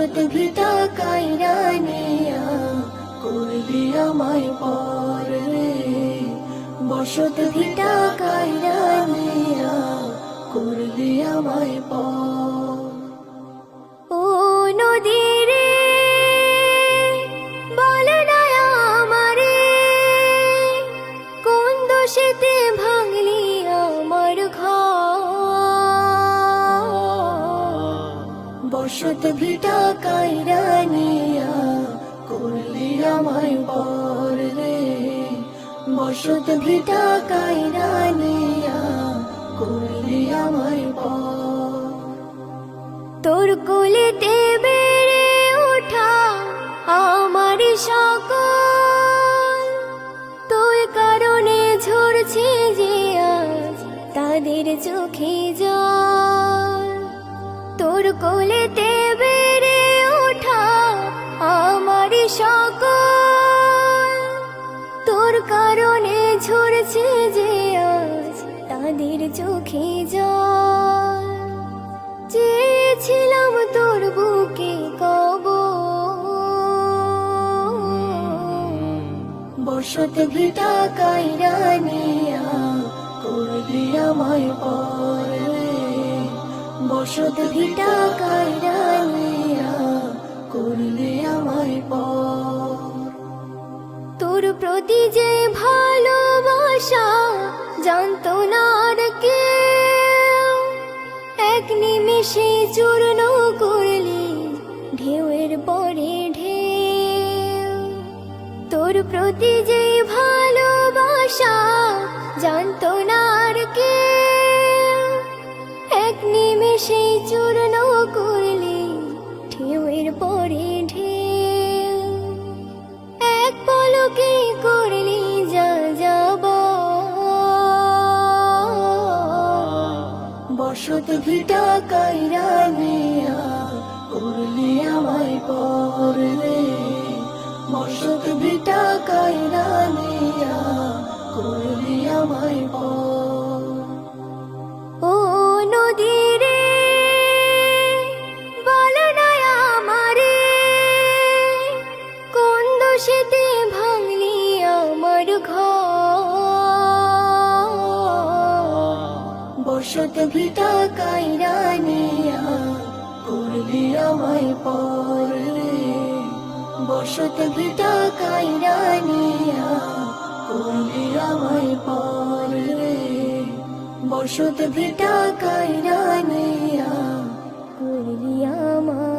বসত ভিটা কাইরা নিয়া করলি আমায় পর রে, বসত ভিটা কাইরা নিয়া করলি আমায় পর। ও নদী রে বল না আমারে, কোন দোষেতে ভাঙলি আমার ঘর। বসত ভিটা কাইরা নিয়া করলি আমায় পর রে, বসত ভিটা কাইরা নিয়া করলি আমায় পর। তোর কোলেতে বেড়ে ওঠা আমার সকল, তোর কারণে ঝরছে যে আজ তাদের চোখে জল। তোর কোলেতে বেড়ে ওঠা আমার সকল, তোর কারণে ঝরছে যে আজ তাদের চোখে জল। চেয়েছিলাম তোর বুকে কবর, বসত ভিটা কাইরা নিয়া করলি আমায় পর রে, বসত ভিটা কাইরা নিয়া করলি আমায় পর। তোর প্রতি যে ভালোবাসা জানতো না আর কেউ, এক নিমেষে চূর্ণ করলি ঢেউয়ের পরে ঢেউ। তোর প্রতি যে ভালোবাসা জানতো না আর কেউ, এক নিমেষে চূর্ণ করলি ঢেউয়ের পরে ঢেউ। এক পলকে করলি যা যাব, বসত ভিটা কাইরা নিয়া করলি আমায় পর রে, বসত ভিটা কাইরা নিয়া করলি আমায় পর। ও নদী রে বল না আমারে, কোন দোষেতে ভাঙলি আমার ঘর। বসত ভিটা কাইরা নিয়া করলি আমায় পর রে, বসত ভিটা কাইরা নিয়া করলি আমায় পর রে, বসত ভিটা কাইরা নিয়া করলি আমার